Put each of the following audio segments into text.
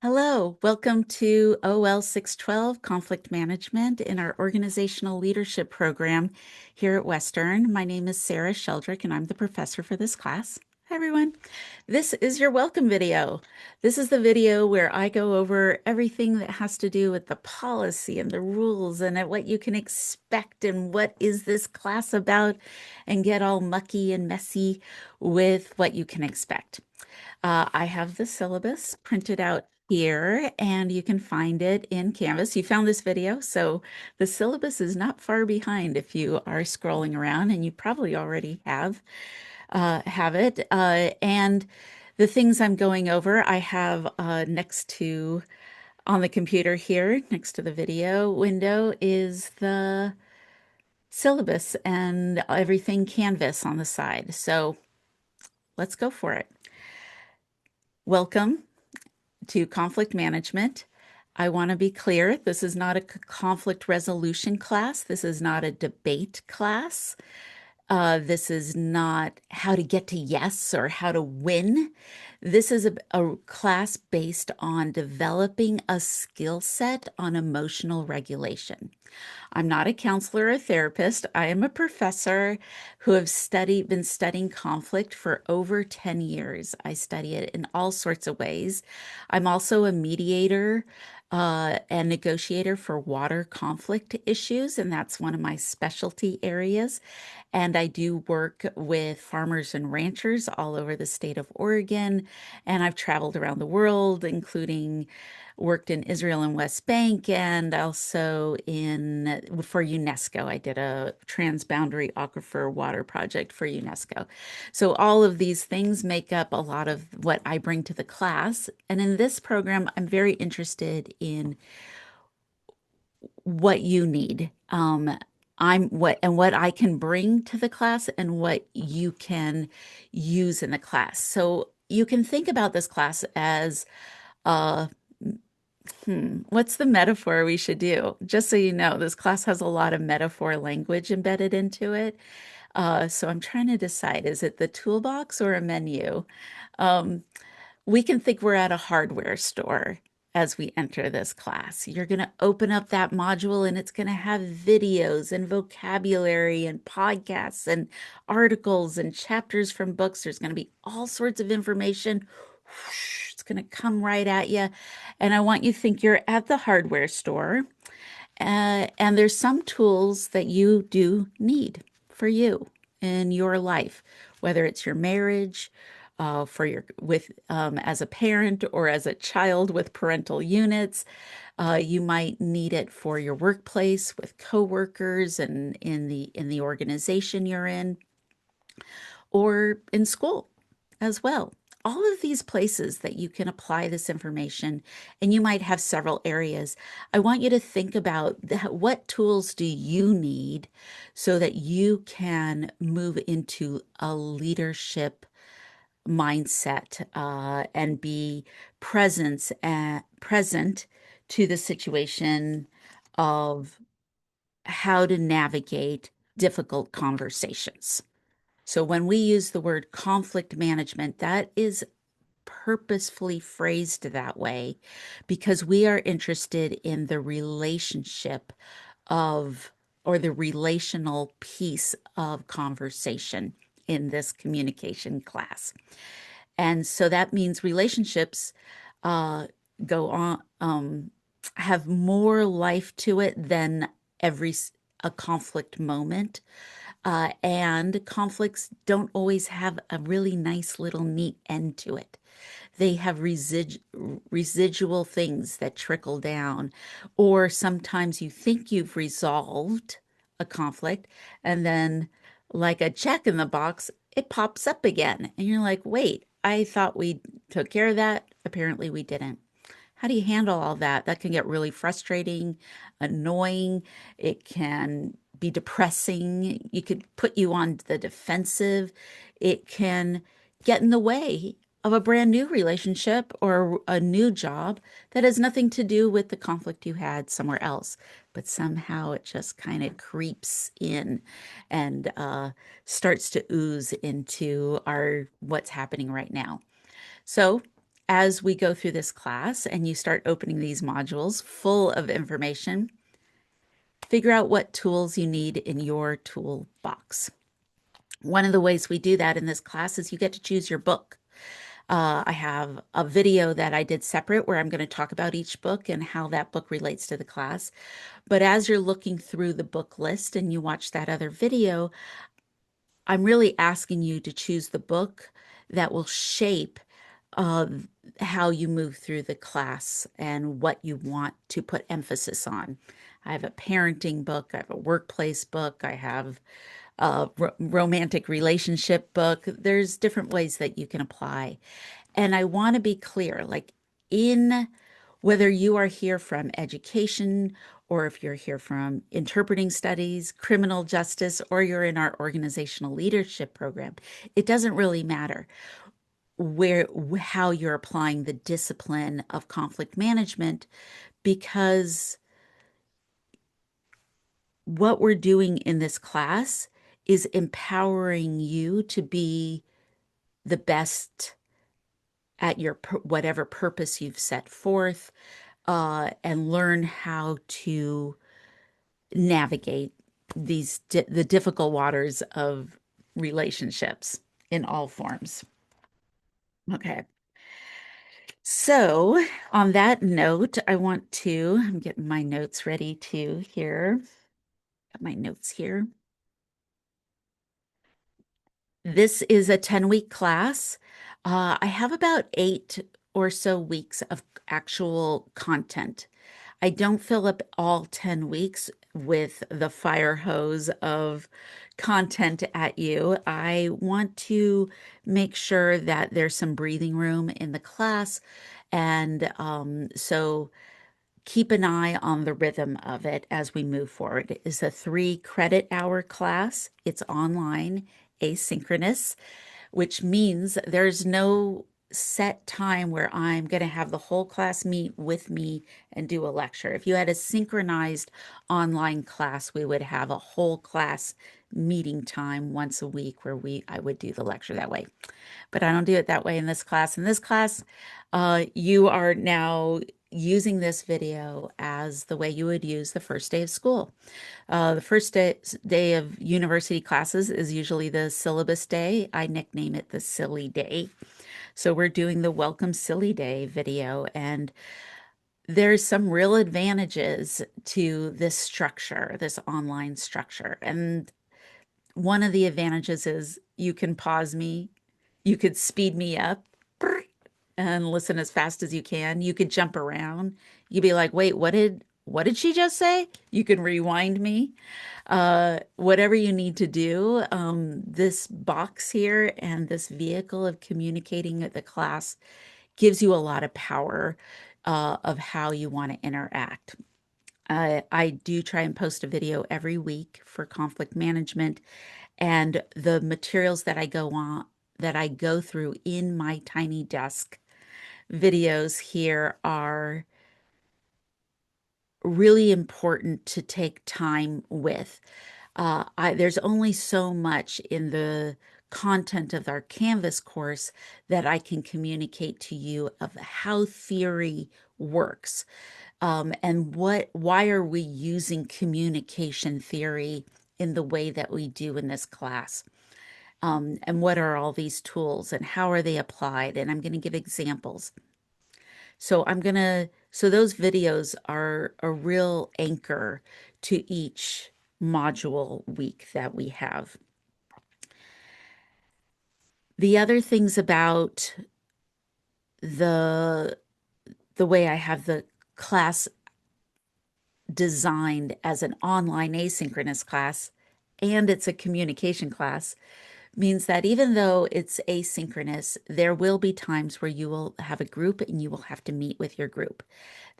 Hello, welcome to OL 612 Conflict Management in our Organizational Leadership Program here at Western. My name is Sarah Sheldrick and I'm the professor for this class. Hi everyone. This is your welcome video. This is the video where I go over everything that has to do with the policy and the rules and what you can expect and what is this class about, and get all mucky and messy with what you can expect. I have the syllabus printed out here, and you can find it in Canvas. You found this video, so the syllabus is not far behind if you are scrolling around, and you probably already have it. And the things I'm going over, I have next to on the computer here, next to the video window, is the syllabus and everything Canvas on the side. So let's go for it. Welcome to conflict management. I want to be clear, this is not a conflict resolution class. This is not a debate class. This is not how to get to yes or how to win. This is a class based on developing a skill set on emotional regulation. I'm not a counselor or therapist. I am a professor who have been studying conflict for over 10 years. I study it in all sorts of ways. I'm also a mediator and negotiator for water conflict issues, and that's one of my specialty areas. And I do work with farmers and ranchers all over the state of Oregon, and I've traveled around the world, including worked in Israel and West Bank, and also for UNESCO. I did a transboundary aquifer water project for UNESCO. So all of these things make up a lot of what I bring to the class. And in this program, I'm very interested in what you need. What I can bring to the class and what you can use in the class. So you can think about this class as uh, what's the metaphor we should do? Just so you know, this class has a lot of metaphor language embedded into it. So I'm trying to decide, is it the toolbox or a menu? Um, we can think we're at a hardware store as we enter this class. You're going to open up that module and it's going to have videos and vocabulary and podcasts and articles and chapters from books. There's going to be all sorts of information. Whoosh, it's going to come right at you. And I want you to think you're at the hardware store. And there's some tools that you do need for you in your life, whether it's your marriage, for your with as a parent or as a child with parental units. You might need it for your workplace with coworkers and in the organization you're in, or in school as well. All of these places that you can apply this information, and you might have several areas. I want you to think about what tools do you need so that you can move into a leadership mindset and be present to the situation of how to navigate difficult conversations. So when we use the word conflict management, that is purposefully phrased that way because we are interested in the relationship of or the relational piece of conversation in this communication class. And so that means relationships uh, go on, have more life to it than a conflict moment. And conflicts don't always have a really nice little neat end to it. They have residual things that trickle down, or sometimes you think you've resolved a conflict, and then, like a check in the box, it pops up again. And you're like, wait, I thought we took care of that. Apparently, we didn't. How do you handle all that? That can get really frustrating, annoying. It can be depressing. You could put you on the defensive. It can get in the way of a brand new relationship or a new job that has nothing to do with the conflict you had somewhere else. But somehow it just kind of creeps in and starts to ooze into our what's happening right now. So as we go through this class and you start opening these modules full of information, figure out what tools you need in your toolbox. One of the ways we do that in this class is you get to choose your book. I have a video that I did separate where I'm going to talk about each book and how that book relates to the class. But as you're looking through the book list and you watch that other video, I'm really asking you to choose the book that will shape uh, how you move through the class and what you want to put emphasis on. I have a parenting book, I have a workplace book, I have a romantic relationship book. There's different ways that you can apply. And I want to be clear, like in whether you are here from education or if you're here from interpreting studies, criminal justice, or you're in our organizational leadership program, it doesn't really matter where how you're applying the discipline of conflict management, because what we're doing in this class is empowering you to be the best at your whatever purpose you've set forth, and learn how to navigate the difficult waters of relationships in all forms. Okay. So, on that note, I'm getting my notes ready too here. Got my notes here. This is a 10-week class. I have about 8 or so weeks of actual content. I don't fill up all 10 weeks with the fire hose of content at you. I want to make sure that there's some breathing room in the class. And so keep an eye on the rhythm of it as we move forward. It is a 3 credit hour class. It's online, asynchronous, which means there's no set time where I'm going to have the whole class meet with me and do a lecture. If you had a synchronized online class, we would have a whole class meeting time once a week where I would do the lecture that way. But I don't do it that way in this class. In this class, you are now using this video as the way you would use the first day of school. The first day of university classes is usually the syllabus day. I nickname it the silly day. So we're doing the welcome silly day video, and there's some real advantages to this structure, this online structure. And one of the advantages is you can pause me, you could speed me up and listen as fast as you can. You could jump around. You'd be like, wait, what did she just say? You can rewind me. Whatever you need to do. This box here and this vehicle of communicating at the class gives you a lot of power of how you want to interact. I do try and post a video every week for conflict management, and the materials that I go through in my tiny desk videos here are really important to take time with. There's only so much in the content of our Canvas course that I can communicate to you of how theory works, and why are we using communication theory in the way that we do in this class. And what are all these tools and how are they applied? And I'm going to give examples. So those videos are a real anchor to each module week that we have. The other things about the way I have the class designed as an online asynchronous class, and it's a communication class, means that even though it's asynchronous, there will be times where you will have a group and you will have to meet with your group.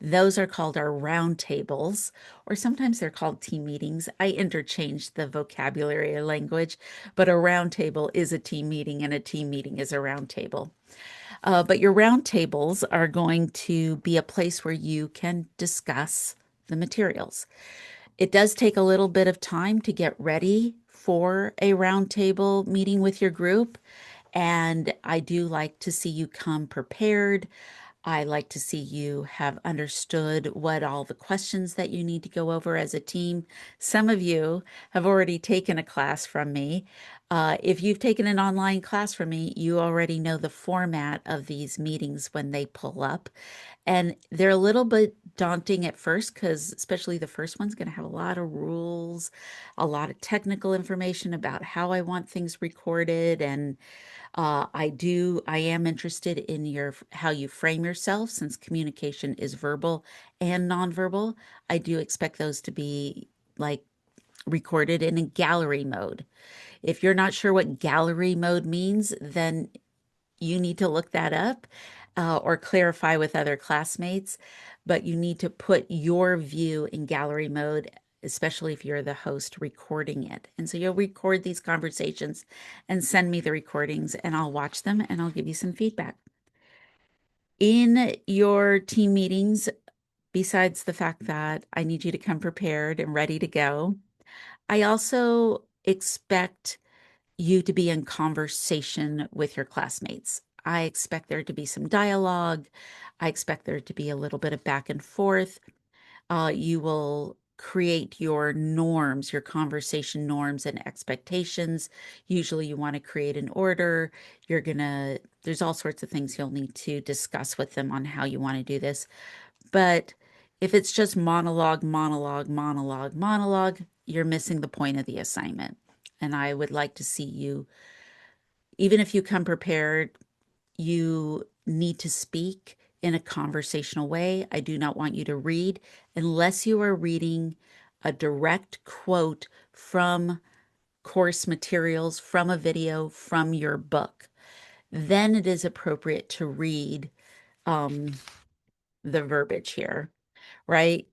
Those are called our round tables, or sometimes they're called team meetings. I interchange the vocabulary or language, but a round table is a team meeting and a team meeting is a round table. But your round tables are going to be a place where you can discuss the materials. It does take a little bit of time to get ready for a roundtable meeting with your group. And I do like to see you come prepared. I like to see you have understood what all the questions that you need to go over as a team. Some of you have already taken a class from me. If you've taken an online class from me, you already know the format of these meetings when they pull up. And they're a little bit daunting at first because, especially the first one's going to have a lot of rules, a lot of technical information about how I want things recorded. And I am interested in how you frame yourself since communication is verbal and nonverbal. I do expect those to be like recorded in a gallery mode. If you're not sure what gallery mode means, then you need to look that up or clarify with other classmates. But you need to put your view in gallery mode, especially if you're the host recording it. And so you'll record these conversations and send me the recordings, and I'll watch them and I'll give you some feedback. In your team meetings, besides the fact that I need you to come prepared and ready to go, I also expect you to be in conversation with your classmates. I expect there to be some dialogue. I expect there to be a little bit of back and forth. You will create your norms, your conversation norms and expectations. Usually, you want to create an order. There's all sorts of things you'll need to discuss with them on how you want to do this. But if it's just monologue, monologue, monologue, monologue, you're missing the point of the assignment. And I would like to see you, even if you come prepared, you need to speak in a conversational way. I do not want you to read unless you are reading a direct quote from course materials, from a video, from your book. Then it is appropriate to read um, the verbiage here, right?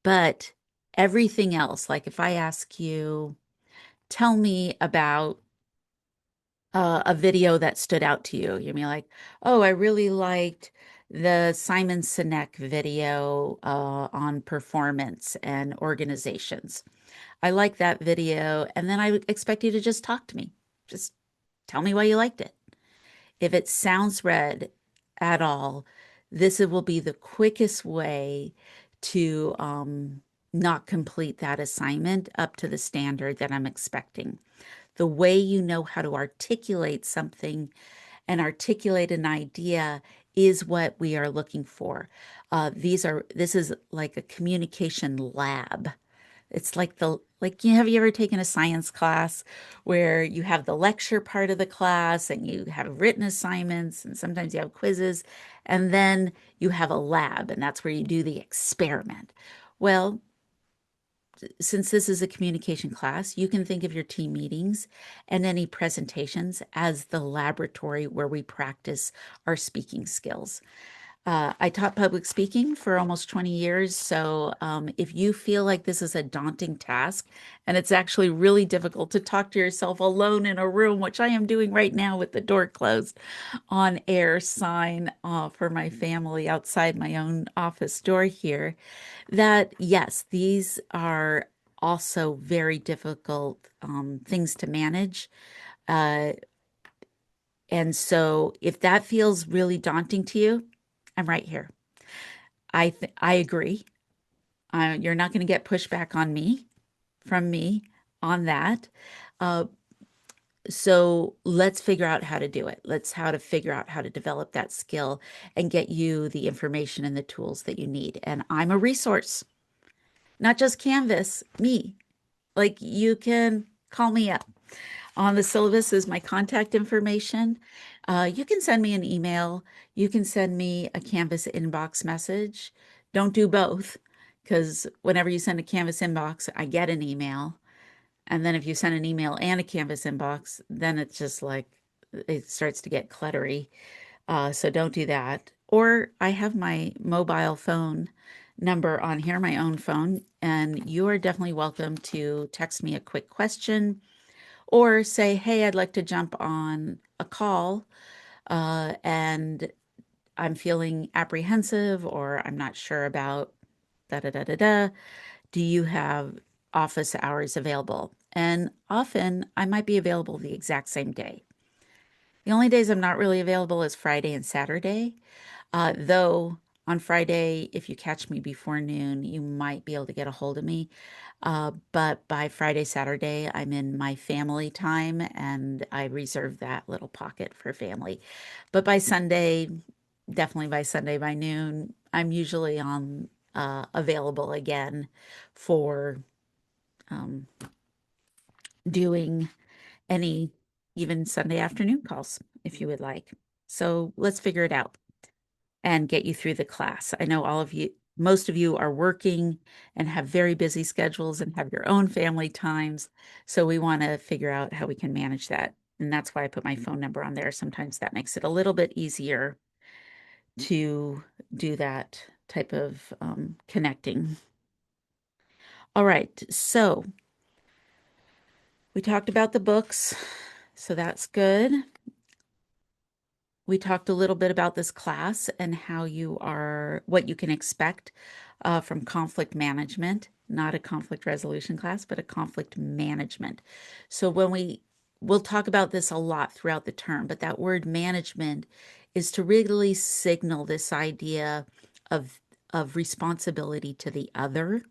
But everything else, like if I ask you, tell me about a video that stood out to you. You'd be like, oh, I really liked the Simon Sinek video on performance and organizations. I like that video. And then I would expect you to just talk to me. Just tell me why you liked it. If it sounds read at all, this will be the quickest way to not complete that assignment up to the standard that I'm expecting. The way you know how to articulate something and articulate an idea is what we are looking for. This is like a communication lab. It's like have you ever taken a science class where you have the lecture part of the class and you have written assignments and sometimes you have quizzes and then you have a lab and that's where you do the experiment. Well, since this is a communication class, you can think of your team meetings and any presentations as the laboratory where we practice our speaking skills. I taught public speaking for almost 20 years. So if you feel like this is a daunting task and it's actually really difficult to talk to yourself alone in a room, which I am doing right now with the door closed, on air sign for my family outside my own office door here, that yes, these are also very difficult things to manage. Uh, and so if that feels really daunting to you, I'm right here. I agree. You're not going to get pushback on me from me on that. Uh, so let's figure out how to do it. Let's how to figure out how to develop that skill and get you the information and the tools that you need. And I'm a resource, not just Canvas, me. Like you can call me up. On the syllabus is my contact information. You can send me an email. You can send me a Canvas inbox message. Don't do both because whenever you send a Canvas inbox, I get an email. And then if you send an email and a Canvas inbox, then it's just like it starts to get cluttery. So don't do that. Or I have my mobile phone number on here, my own phone, and you are definitely welcome to text me a quick question or say, hey, I'd like to jump on a call and I'm feeling apprehensive or I'm not sure about da da da da da. Do you have office hours available? And often I might be available the exact same day. The only days I'm not really available is Friday and Saturday. Though on Friday, if you catch me before noon, you might be able to get a hold of me. But by Friday, Saturday, I'm in my family time and I reserve that little pocket for family. But by Sunday, definitely by Sunday by noon, I'm usually on available again for um, doing any even Sunday afternoon calls if you would like. So let's figure it out and get you through the class. I know all of you, most of you are working and have very busy schedules and have your own family times. So we want to figure out how we can manage that. And that's why I put my phone number on there. Sometimes that makes it a little bit easier to do that type of connecting. All right. So we talked about the books. So that's good. We talked a little bit about this class and how what you can expect from conflict management, not a conflict resolution class, but a conflict management. So we'll talk about this a lot throughout the term, but that word management is to really signal this idea of responsibility to the other,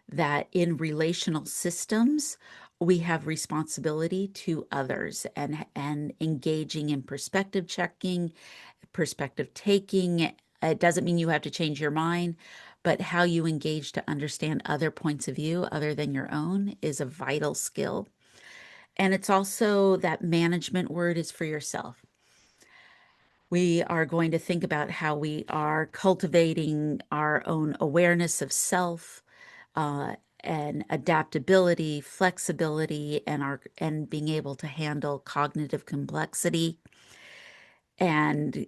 that in relational systems, we have responsibility to others and engaging in perspective checking, perspective taking. It doesn't mean you have to change your mind, but how you engage to understand other points of view other than your own is a vital skill. And it's also that management word is for yourself. We are going to think about how we are cultivating our own awareness of self, uh, and adaptability, flexibility, and being able to handle cognitive complexity. And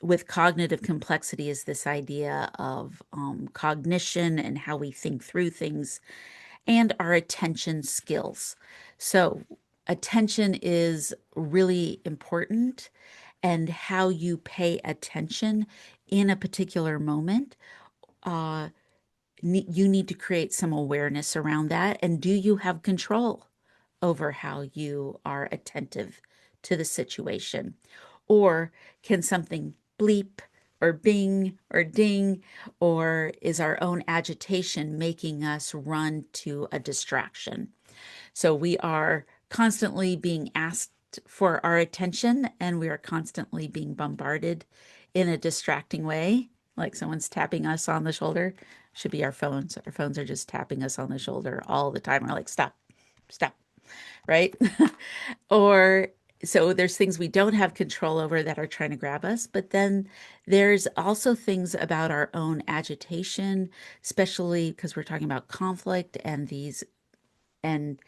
with cognitive complexity is this idea of cognition and how we think through things and our attention skills. So attention is really important, and how you pay attention in a particular moment. Uh, you need to create some awareness around that. And do you have control over how you are attentive to the situation? Or can something bleep or bing or ding, or is our own agitation making us run to a distraction? So we are constantly being asked for our attention, and we are constantly being bombarded in a distracting way, like someone's tapping us on the shoulder. Should be our phones. Our phones are just tapping us on the shoulder all the time. We're like, stop, stop, right? Or so there's things we don't have control over that are trying to grab us, but then there's also things about our own agitation, especially because we're talking about conflict and these and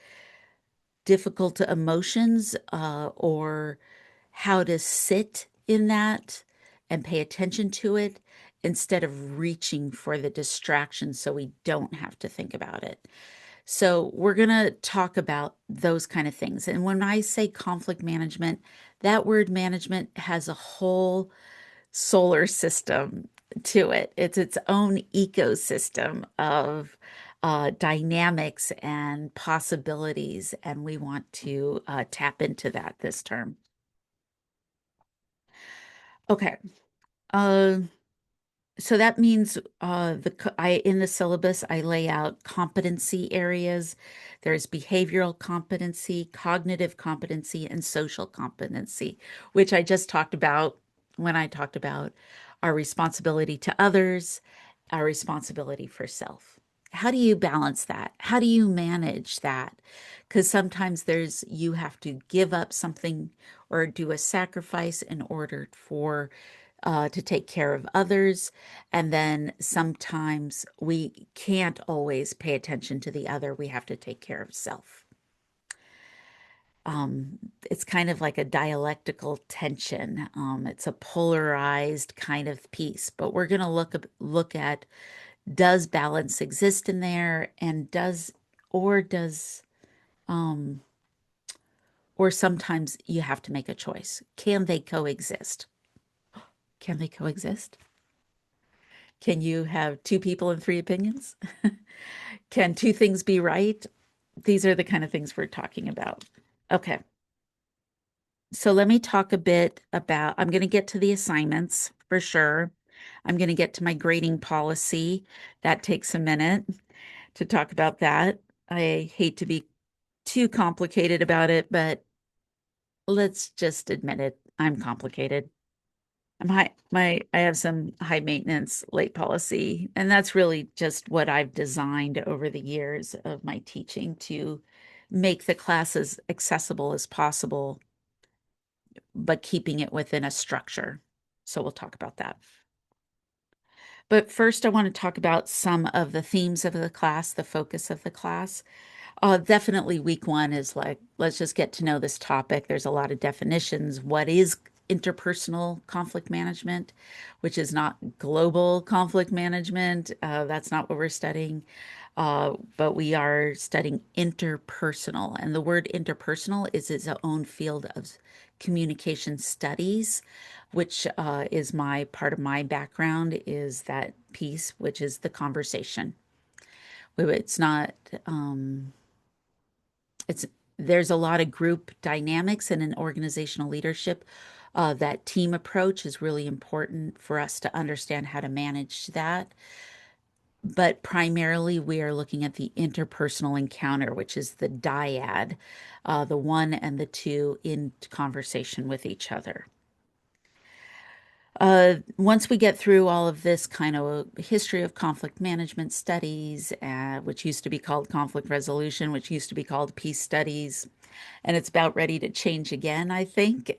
difficult emotions, or how to sit in that and pay attention to it instead of reaching for the distraction so we don't have to think about it. So, we're going to talk about those kind of things. And when I say conflict management, that word management has a whole solar system to it. It's its own ecosystem of dynamics and possibilities, and we want to tap into that this term. Okay. Uh, so that means I in the syllabus I lay out competency areas. There's behavioral competency, cognitive competency, and social competency, which I just talked about when I talked about our responsibility to others, our responsibility for self. How do you balance that? How do you manage that? Because sometimes you have to give up something or do a sacrifice in order for to take care of others. And then sometimes we can't always pay attention to the other. We have to take care of self. It's kind of like a dialectical tension. It's a polarized kind of piece, but we're going to look at, does balance exist in there, and does um, or sometimes you have to make a choice. Can they coexist? Can they coexist? Can you have two people and three opinions? Can two things be right? These are the kind of things we're talking about. Okay. So let me talk a bit about, I'm going to get to the assignments for sure. I'm going to get to my grading policy. That takes a minute to talk about that. I hate to be too complicated about it, but let's just admit it. I'm complicated. I have some high maintenance late policy, and that's really just what I've designed over the years of my teaching to make the class as accessible as possible, but keeping it within a structure. So we'll talk about that. But first, I want to talk about some of the themes of the class, the focus of the class. Definitely week one is like, let's just get to know this topic. There's a lot of definitions. What is interpersonal conflict management, which is not global conflict management? That's not what we're studying. But we are studying interpersonal. And the word interpersonal is its own field of communication studies, which is my part of my background, is that piece, which is the conversation. It's not, it's there's a lot of group dynamics and in organizational leadership. That team approach is really important for us to understand how to manage that. But primarily, we are looking at the interpersonal encounter, which is the dyad, the one and the two in conversation with each other. Once we get through all of this kind of history of conflict management studies, which used to be called conflict resolution, which used to be called peace studies, and it's about ready to change again, I think.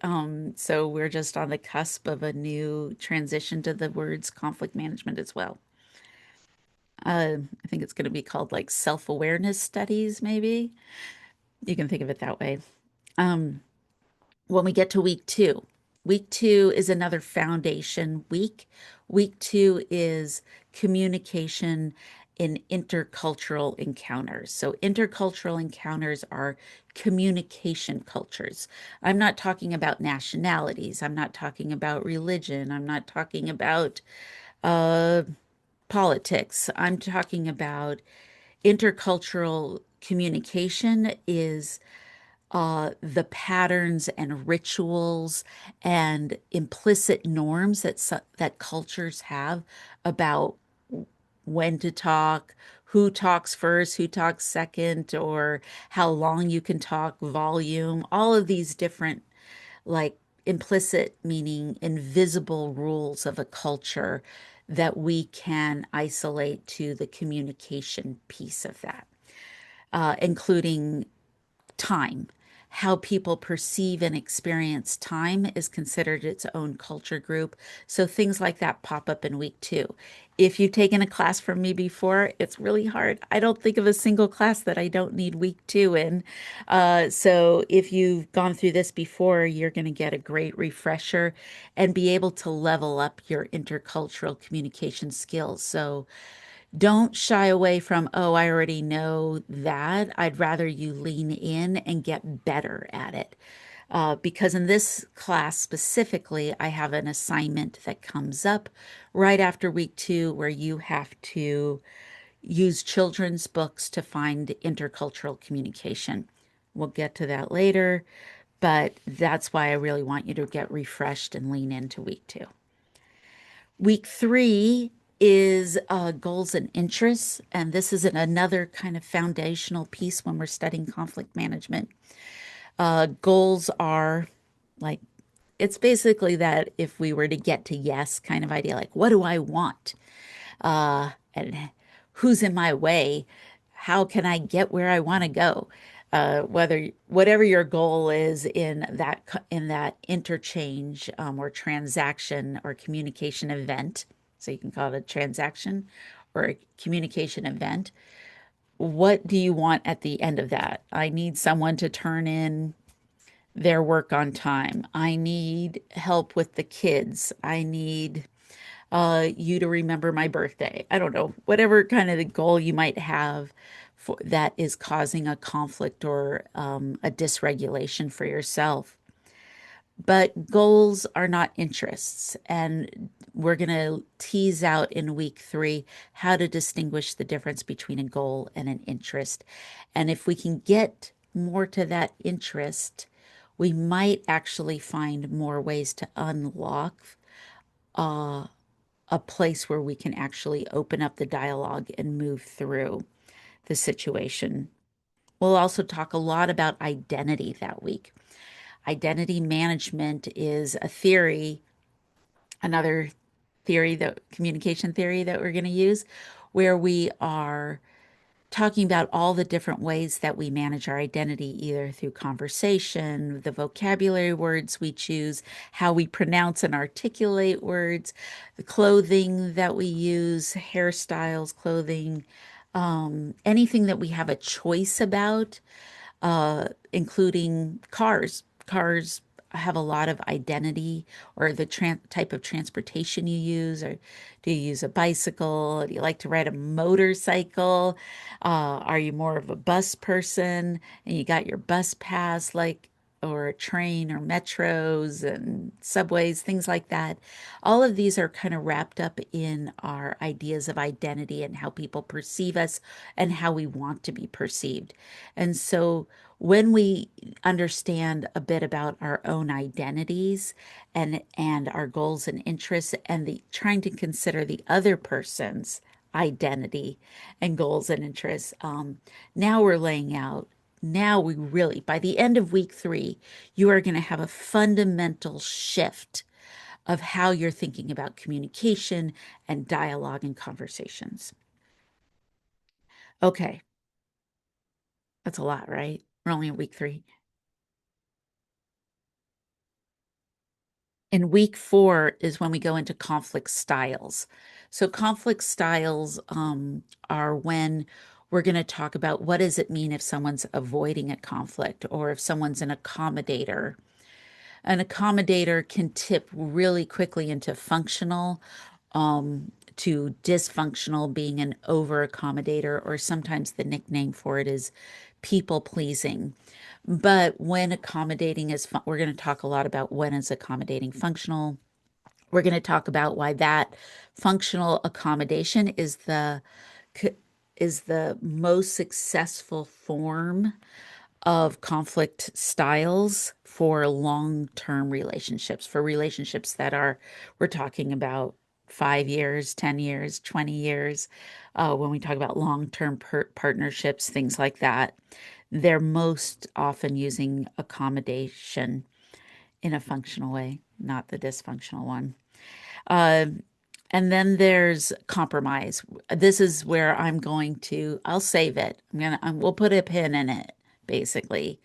So we're just on the cusp of a new transition to the words conflict management as well. I think it's going to be called like self-awareness studies, maybe. You can think of it that way. Um, when we get to week two is another foundation week. Week two is communication in intercultural encounters. So, intercultural encounters are communication cultures. I'm not talking about nationalities. I'm not talking about religion. I'm not talking about uh, politics. I'm talking about intercultural communication is the patterns and rituals and implicit norms that cultures have about when to talk, who talks first, who talks second, or how long you can talk, volume, all of these different, like, implicit meaning invisible rules of a culture that we can isolate to the communication piece of that, including time. How people perceive and experience time is considered its own culture group. So things like that pop up in week two. If you've taken a class from me before, it's really hard. I don't think of a single class that I don't need week two in. So if you've gone through this before, you're going to get a great refresher and be able to level up your intercultural communication skills. So don't shy away from, oh, I already know that. I'd rather you lean in and get better at it. Because in this class specifically, I have an assignment that comes up right after week two where you have to use children's books to find intercultural communication. We'll get to that later, but that's why I really want you to get refreshed and lean into week two. Week three is goals and interests, and this is another kind of foundational piece when we're studying conflict management. Goals are like, it's basically that if we were to get to yes kind of idea, like, what do I want? And who's in my way? How can I get where I want to go? Whether whatever your goal is in that interchange or transaction or communication event, so you can call it a transaction or a communication event. What do you want at the end of that? I need someone to turn in their work on time. I need help with the kids. I need you to remember my birthday. I don't know, whatever kind of the goal you might have that is causing a conflict or a dysregulation for yourself. But goals are not interests. And we're going to tease out in week three how to distinguish the difference between a goal and an interest. And if we can get more to that interest, we might actually find more ways to unlock uh, a place where we can actually open up the dialogue and move through the situation. We'll also talk a lot about identity that week. Identity management is a theory, another theory, that communication theory that we're going to use, where we are talking about all the different ways that we manage our identity, either through conversation, the vocabulary words we choose, how we pronounce and articulate words, the clothing that we use, hairstyles, clothing, anything that we have a choice about, including cars. Cars have a lot of identity, or the type of transportation you use. Or do you use a bicycle? Do you like to ride a motorcycle? Are you more of a bus person and you got your bus pass, like, or a train or metros and subways, things like that? All of these are kind of wrapped up in our ideas of identity and how people perceive us and how we want to be perceived. And so when we understand a bit about our own identities and our goals and interests, and the trying to consider the other person's identity and goals and interests, now we're laying out. Now we really, by the end of week 3, you are going to have a fundamental shift of how you're thinking about communication and dialogue and conversations. Okay, that's a lot, right? We're only in week 3. And week 4 is when we go into conflict styles. So conflict styles are when we're going to talk about what does it mean if someone's avoiding a conflict, or if someone's an accommodator. An accommodator can tip really quickly into functional, to dysfunctional, being an over accommodator, or sometimes the nickname for it is people pleasing. But when accommodating is, we're going to talk a lot about when is accommodating functional. We're going to talk about why that functional accommodation is the most successful form of conflict styles for long-term relationships, for relationships that are, we're talking about 5 years, 10 years, 20 years. When we talk about long-term partnerships, things like that, they're most often using accommodation in a functional way, not the dysfunctional one. Uh, and then there's compromise. This is where I'll save it. We'll put a pin in it, basically.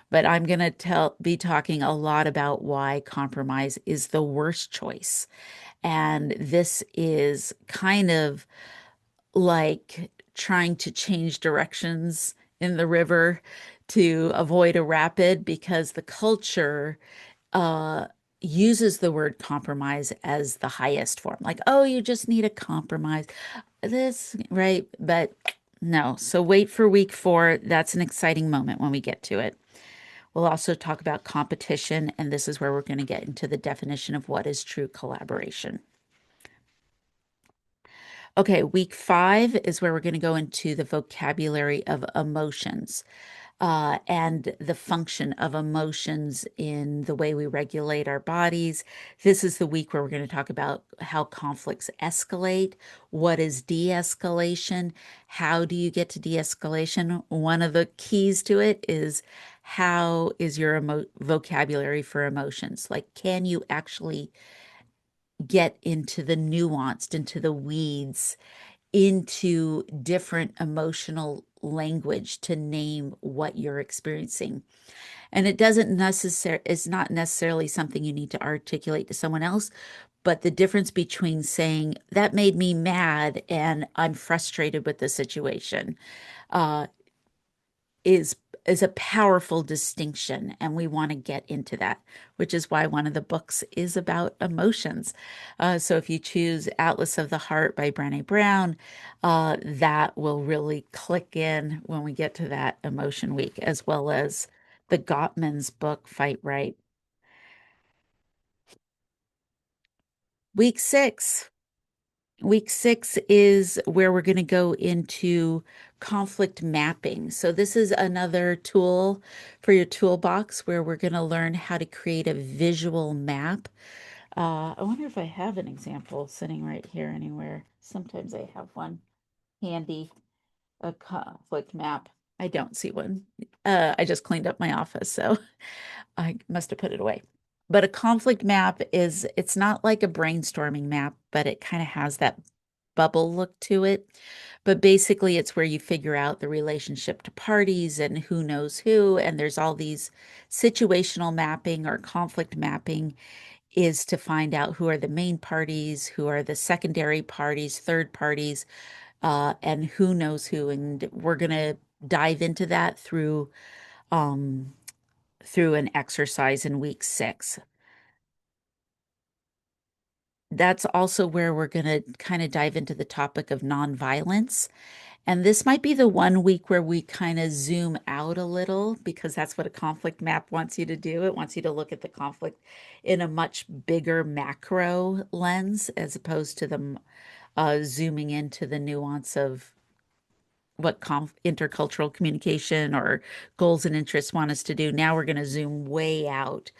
But I'm going to be talking a lot about why compromise is the worst choice. And this is kind of like trying to change directions in the river to avoid a rapid, because the culture uh, uses the word compromise as the highest form. Like, oh, you just need a compromise. This, right? But no. So wait for week 4. That's an exciting moment when we get to it. We'll also talk about competition, and this is where we're going to get into the definition of what is true collaboration. Okay, week 5 is where we're going to go into the vocabulary of emotions, and the function of emotions in the way we regulate our bodies. This is the week where we're going to talk about how conflicts escalate. What is de-escalation? How do you get to de-escalation? One of the keys to it is, how is your vocabulary for emotions? Like, can you actually get into the nuanced, into the weeds, into different emotional language to name what you're experiencing? And it's not necessarily something you need to articulate to someone else, but the difference between saying that made me mad and I'm frustrated with the situation, uh, is is a powerful distinction, and we want to get into that, which is why one of the books is about emotions. So if you choose Atlas of the Heart by Brené Brown, that will really click in when we get to that emotion week, as well as the Gottman's book, Fight Right. Week 6. Week 6 is where we're going to go into conflict mapping. So, this is another tool for your toolbox where we're going to learn how to create a visual map. I wonder if I have an example sitting right here anywhere. Sometimes I have one handy, a conflict map. I don't see one. I just cleaned up my office, so I must have put it away. But a conflict map is, it's not like a brainstorming map, but it kind of has that bubble look to it. But basically, it's where you figure out the relationship to parties and who knows who. And there's all these situational mapping or conflict mapping is to find out who are the main parties, who are the secondary parties, third parties, and who knows who. And we're going to dive into that um, through an exercise in week 6. That's also where we're going to kind of dive into the topic of nonviolence. And this might be the one week where we kind of zoom out a little because that's what a conflict map wants you to do. It wants you to look at the conflict in a much bigger macro lens as opposed to the zooming into the nuance of what intercultural communication or goals and interests want us to do. Now we're going to zoom way out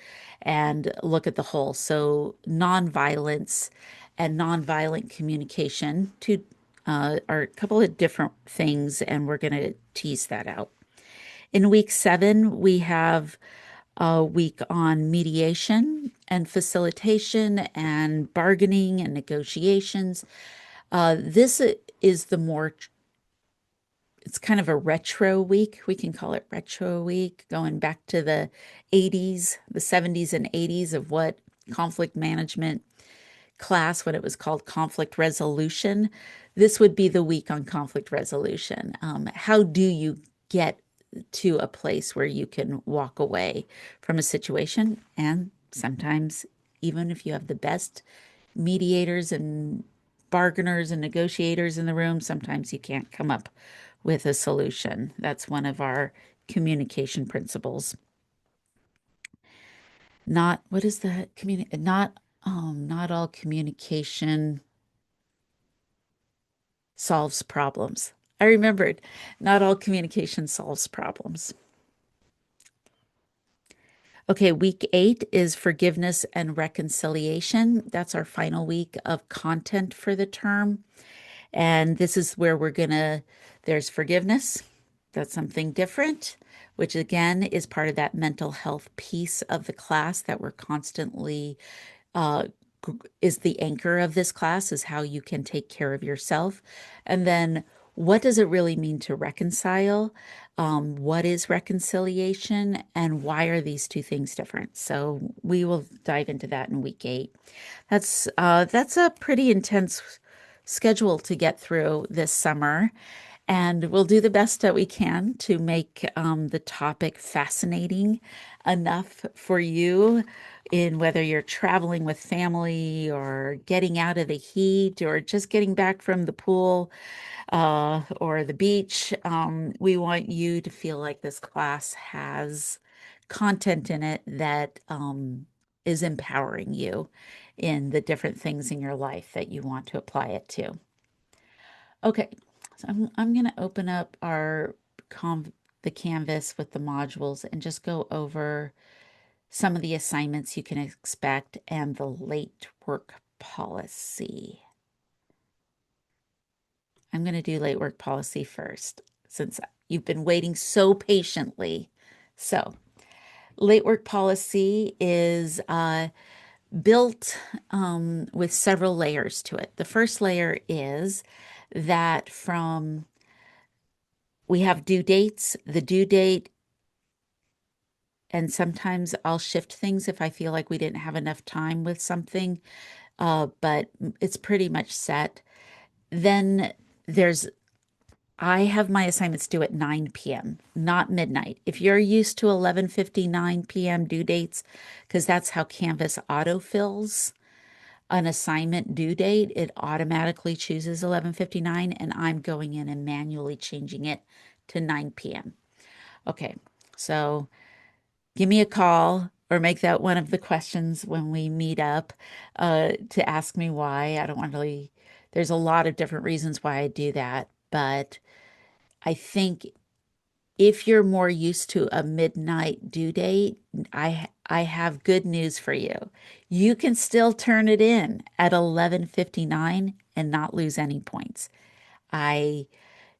and look at the whole. So, nonviolence and nonviolent communication are a couple of different things, and we're going to tease that out. In week 7, we have a week on mediation and facilitation and bargaining and negotiations. This is the more it's kind of a retro week. We can call it retro week, going back to the 80s, the 70s and 80s of what conflict management class, when it was called conflict resolution. This would be the week on conflict resolution. How do you get to a place where you can walk away from a situation? And sometimes, even if you have the best mediators and bargainers and negotiators in the room, sometimes you can't come up with a solution. That's one of our communication principles. Not what is that not all communication solves problems. I remembered, not all communication solves problems. Okay, week 8 is forgiveness and reconciliation. That's our final week of content for the term. And this is where there's forgiveness. That's something different, which again is part of that mental health piece of the class that we're constantly uh, is the anchor of this class, is how you can take care of yourself. And then what does it really mean to reconcile? What is reconciliation and why are these two things different? So we will dive into that in week 8. That's a pretty intense schedule to get through this summer. And we'll do the best that we can to make the topic fascinating enough for you, in whether you're traveling with family or getting out of the heat or just getting back from the pool or the beach. We want you to feel like this class has content in it that is empowering you in the different things in your life that you want to apply it to. Okay, so I'm going to open up the Canvas with the modules and just go over some of the assignments you can expect and the late work policy. I'm going to do late work policy first since you've been waiting so patiently. So, late work policy is built with several layers to it. The first layer is that we have due dates. The due date, and sometimes I'll shift things if I feel like we didn't have enough time with something, but it's pretty much set. Then I have my assignments due at 9 p.m., not midnight. If you're used to 11:59 p.m. due dates, because that's how Canvas autofills an assignment due date, it automatically chooses 11:59, and I'm going in and manually changing it to 9 p.m. Okay, so give me a call or make that one of the questions when we meet up to ask me why. I don't want to really, there's a lot of different reasons why I do that, but I think if you're more used to a midnight due date, I have good news for you. You can still turn it in at 11:59 and not lose any points. I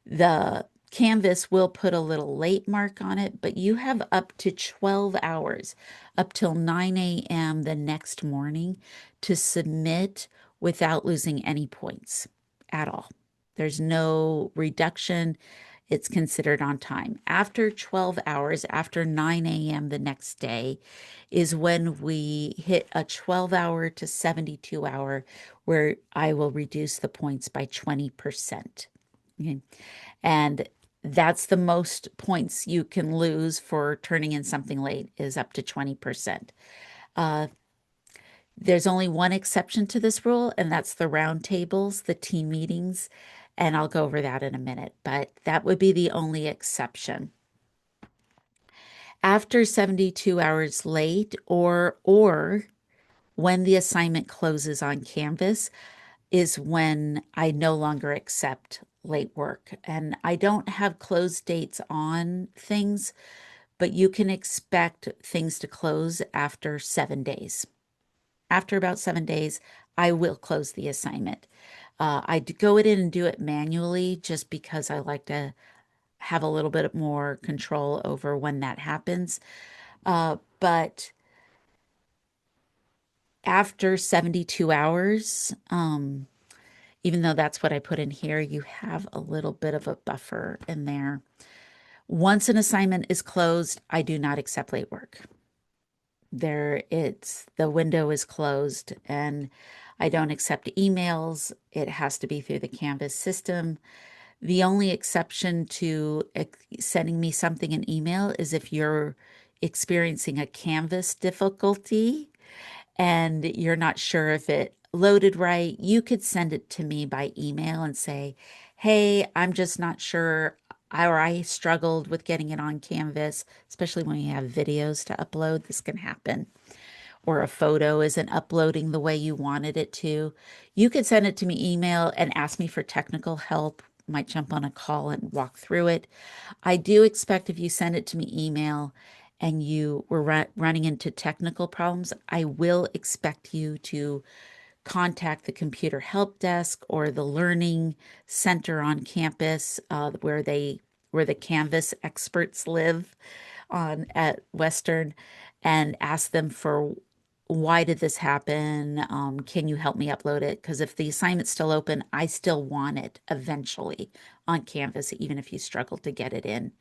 the Canvas will put a little late mark on it, but you have up to 12 hours, up till 9 a.m. the next morning to submit without losing any points at all. There's no reduction. It's considered on time. After 12 hours, after 9 a.m. the next day, is when we hit a 12-hour to 72-hour where I will reduce the points by 20%. Okay. And that's the most points you can lose for turning in something late is up to 20%. Uh, there's only one exception to this rule, and that's the round tables, the team meetings, and I'll go over that in a minute, but that would be the only exception. After 72 hours late or when the assignment closes on Canvas is when I no longer accept late work. And I don't have close dates on things, but you can expect things to close after 7 days. After about 7 days, I will close the assignment. I go in and do it manually just because I like to have a little bit more control over when that happens. But after 72 hours, even though that's what I put in here, you have a little bit of a buffer in there. Once an assignment is closed, I do not accept late work. The window is closed and I don't accept emails. It has to be through the Canvas system. The only exception to sending me something in email is if you're experiencing a Canvas difficulty and you're not sure if it loaded right, you could send it to me by email and say, hey, I'm just not sure, or I struggled with getting it on Canvas, especially when you have videos to upload. This can happen. Or a photo isn't uploading the way you wanted it to. You could send it to me email and ask me for technical help. Might jump on a call and walk through it. I do expect if you send it to me email and you were running into technical problems, I will expect you to contact the computer help desk or the learning center on campus where the Canvas experts live on at Western and ask them for why did this happen? Can you help me upload it? Because if the assignment's still open, I still want it eventually on Canvas, even if you struggle to get it in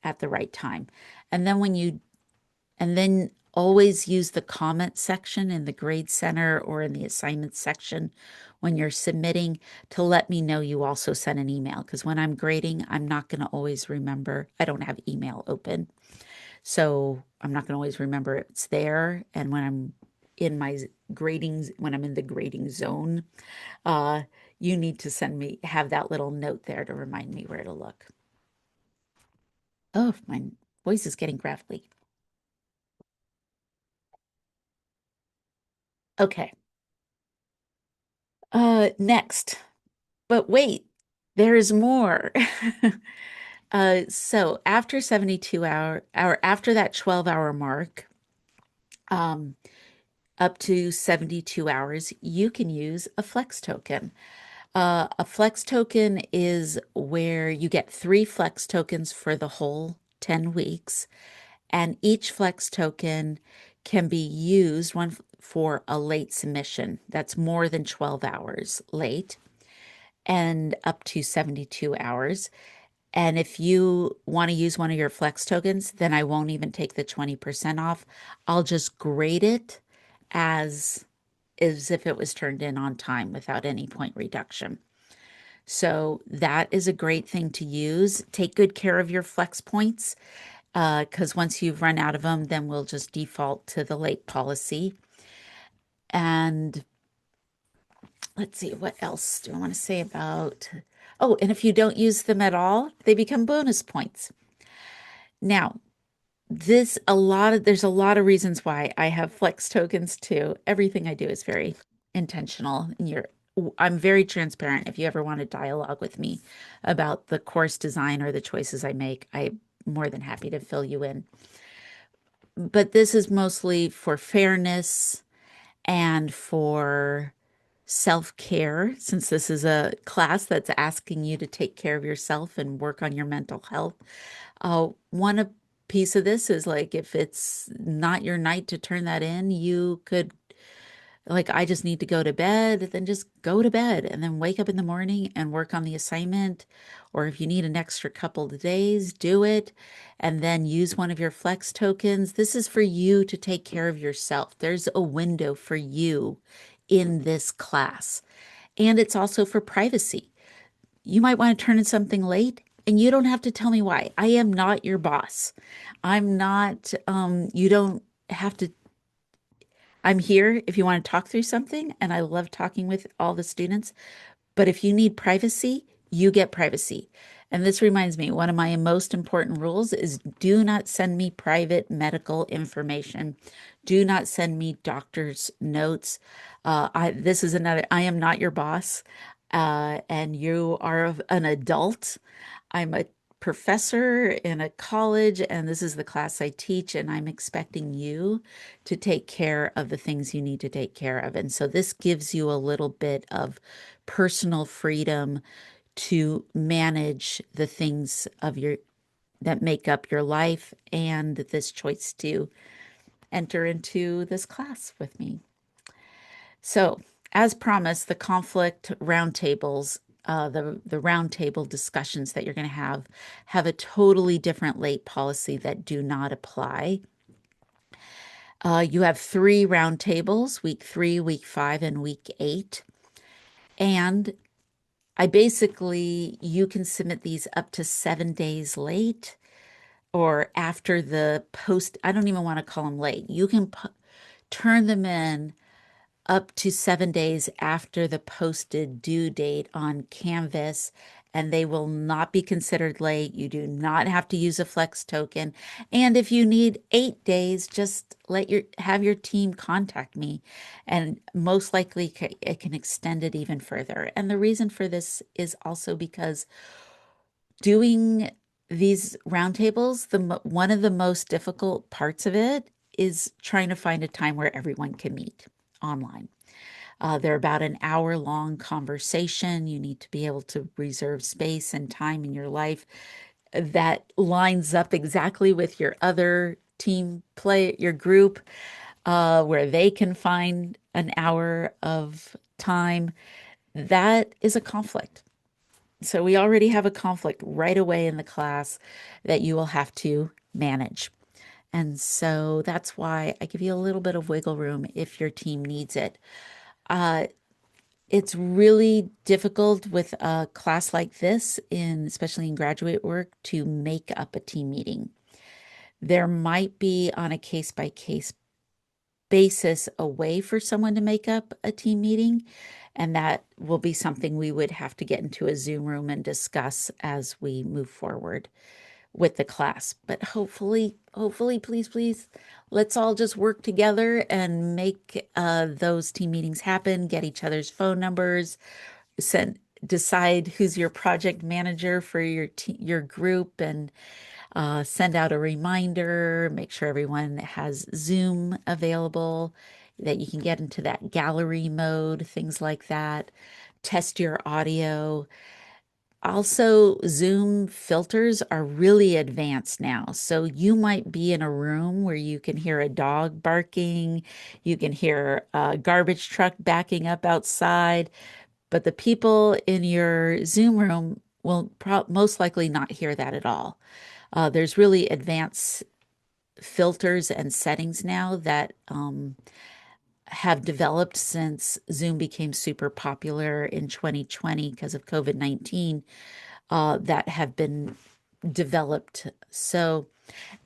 at the right time. And then always use the comment section in the grade center or in the assignment section when you're submitting to let me know you also sent an email. Because when I'm grading, I'm not going to always remember. I don't have email open. So I'm not going to always remember it's there. And when I'm in my grading, when I'm in the grading zone, uh, you need to have that little note there to remind me where to look. Oh, my voice is getting gravelly. Okay. Next. But wait, there is more. So after 72 after that 12-hour mark, um, up to 72 hours, you can use a flex token. A flex token is where you get 3 flex tokens for the whole 10 weeks, and each flex token can be used for a late submission. That's more than 12 hours late and up to 72 hours. And if you want to use one of your flex tokens, then I won't even take the 20% off. I'll just grade it as if it was turned in on time without any point reduction. So that is a great thing to use. Take good care of your flex points because once you've run out of them, then we'll just default to the late policy. And let's see, what else do I want to say about? Oh, and if you don't use them at all, they become bonus points. Now, there's a lot of reasons why I have flex tokens too. Everything I do is very intentional, and I'm very transparent. If you ever want to dialogue with me about the course design or the choices I make, I'm more than happy to fill you in. But this is mostly for fairness and for self-care, since this is a class that's asking you to take care of yourself and work on your mental health. One piece of this is like if it's not your night to turn that in, you could, like, I just need to go to bed, then just go to bed and then wake up in the morning and work on the assignment. Or if you need an extra couple of days, do it and then use one of your flex tokens. This is for you to take care of yourself. There's a window for you in this class. And it's also for privacy. You might want to turn in something late and you don't have to tell me why. I am not your boss. I'm not, you don't have to. I'm here if you want to talk through something, and I love talking with all the students. But if you need privacy, you get privacy. And this reminds me, one of my most important rules is do not send me private medical information. Do not send me doctor's notes. This is another, I am not your boss, and you are an adult. I'm a professor in a college, and this is the class I teach, and I'm expecting you to take care of the things you need to take care of. And so this gives you a little bit of personal freedom to manage the things of your that make up your life and this choice to enter into this class with me. So, as promised, the conflict roundtables, the roundtable discussions that you're going to have a totally different late policy that do not apply. You have three roundtables: week 3, week 5, and week 8. And you can submit these up to 7 days late or after the post. I don't even want to call them late. You can turn them in up to 7 days after the posted due date on Canvas, and they will not be considered late. You do not have to use a flex token. And if you need 8 days, just have your team contact me, and most likely it can extend it even further. And the reason for this is also because doing these roundtables, one of the most difficult parts of it is trying to find a time where everyone can meet online. They're about an hour long conversation. You need to be able to reserve space and time in your life that lines up exactly with your other team play, your group, where they can find an hour of time. That is a conflict. So we already have a conflict right away in the class that you will have to manage. And so that's why I give you a little bit of wiggle room if your team needs it. Uh, it's really difficult with a class like this, especially in graduate work, to make up a team meeting. There might be, on a case by case basis, a way for someone to make up a team meeting, and that will be something we would have to get into a Zoom room and discuss as we move forward with the class. But hopefully, please, let's all just work together and make those team meetings happen, get each other's phone numbers, decide who's your project manager for your group, and send out a reminder, make sure everyone has Zoom available, that you can get into that gallery mode, things like that. Test your audio. Also, Zoom filters are really advanced now. So you might be in a room where you can hear a dog barking, you can hear a garbage truck backing up outside, but the people in your Zoom room will most likely not hear that at all. There's really advanced filters and settings now that have developed since Zoom became super popular in 2020 because of COVID-19, that have been developed. So,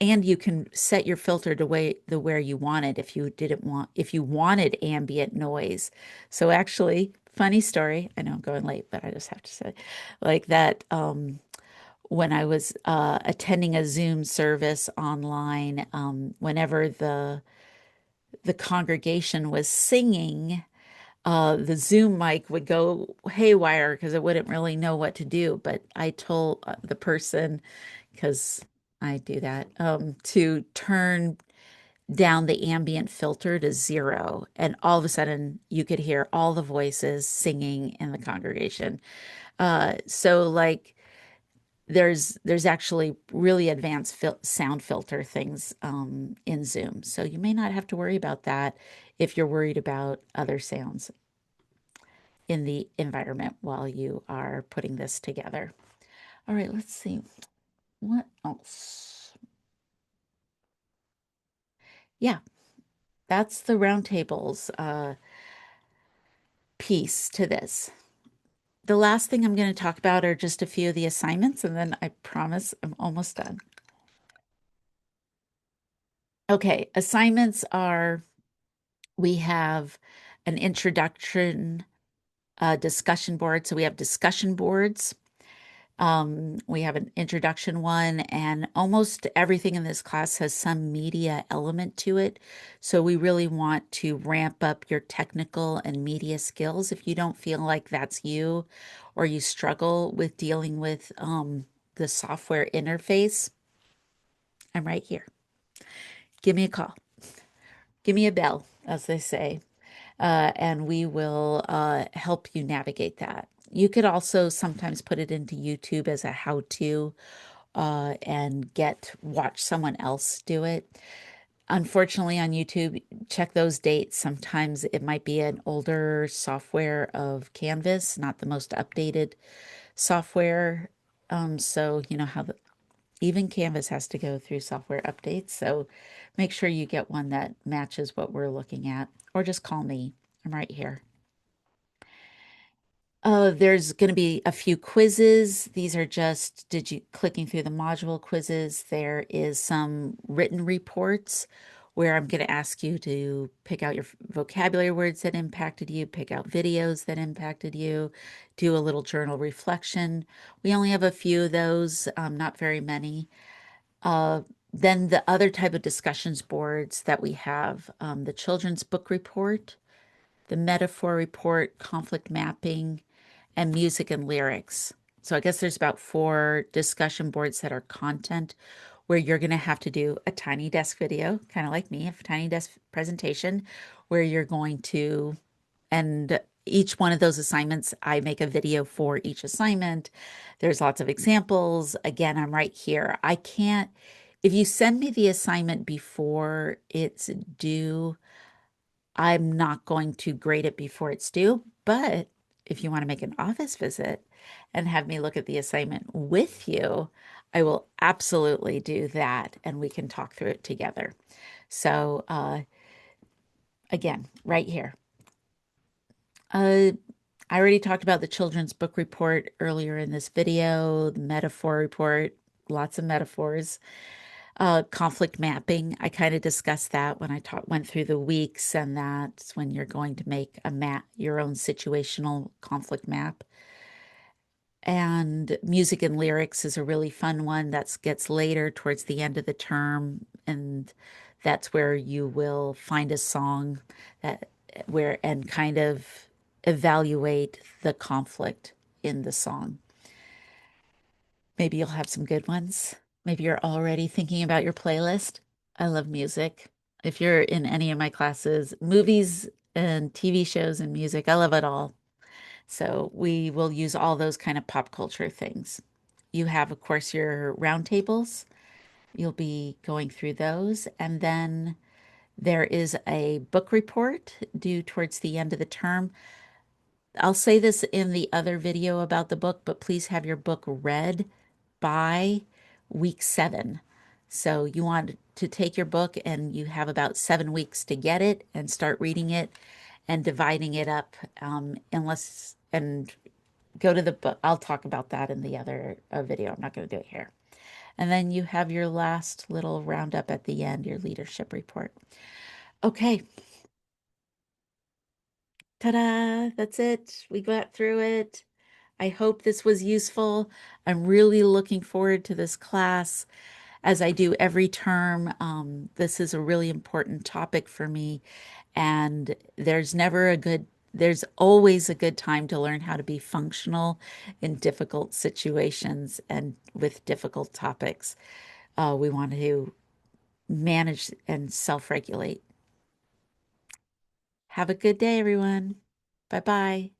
and you can set your filter to where you want it if you wanted ambient noise. So actually, funny story. I know I'm going late, but I just have to say, like that. when I was attending a Zoom service online, whenever the congregation was singing, the Zoom mic would go haywire because it wouldn't really know what to do. But I told the person, because I do that, to turn down the ambient filter to 0, and all of a sudden you could hear all the voices singing in the congregation. So like there's actually really advanced sound filter things in Zoom. So you may not have to worry about that if you're worried about other sounds in the environment while you are putting this together. All right, let's see. What else? Yeah, that's the roundtables piece to this. The last thing I'm going to talk about are just a few of the assignments, and then I promise I'm almost done. Okay, assignments are we have an introduction discussion board. So we have discussion boards. We have an introduction one, and almost everything in this class has some media element to it. So we really want to ramp up your technical and media skills. If you don't feel like that's you, or you struggle with dealing with the software interface, I'm right here. Give me a call. Give me a bell, as they say, and we will help you navigate that. You could also sometimes put it into YouTube as a how-to and watch someone else do it. Unfortunately, on YouTube, check those dates. Sometimes it might be an older software of Canvas, not the most updated software. So you know how even Canvas has to go through software updates. So make sure you get one that matches what we're looking at, or just call me. I'm right here. There's going to be a few quizzes. These are just did you clicking through the module quizzes. There is some written reports where I'm going to ask you to pick out your vocabulary words that impacted you, pick out videos that impacted you, do a little journal reflection. We only have a few of those, not very many. Then the other type of discussions boards that we have, the children's book report, the metaphor report, conflict mapping, and music and lyrics. So I guess there's about 4 discussion boards that are content where you're going to have to do a tiny desk video, kind of like me, a tiny desk presentation where you're going to, and each one of those assignments, I make a video for each assignment. There's lots of examples. Again, I'm right here. I can't, if you send me the assignment before it's due, I'm not going to grade it before it's due, but if you want to make an office visit and have me look at the assignment with you, I will absolutely do that and we can talk through it together. So, again, right here. I already talked about the children's book report earlier in this video, the metaphor report, lots of metaphors. Conflict mapping, I kind of discussed that when I went through the weeks, and that's when you're going to make a map, your own situational conflict map. And music and lyrics is a really fun one that gets later towards the end of the term, and that's where you will find a song that where and kind of evaluate the conflict in the song. Maybe you'll have some good ones. Maybe you're already thinking about your playlist. I love music. If you're in any of my classes, movies and TV shows and music, I love it all. So we will use all those kind of pop culture things. You have, of course, your roundtables. You'll be going through those. And then there is a book report due towards the end of the term. I'll say this in the other video about the book, but please have your book read by week 7. So you want to take your book and you have about 7 weeks to get it and start reading it and dividing it up, and go to the book. I'll talk about that in the other video. I'm not going to do it here. And then you have your last little roundup at the end, your leadership report. Okay. Ta-da! That's it. We got through it. I hope this was useful. I'm really looking forward to this class as I do every term. This is a really important topic for me, and there's always a good time to learn how to be functional in difficult situations and with difficult topics. We want to manage and self-regulate. Have a good day, everyone. Bye bye.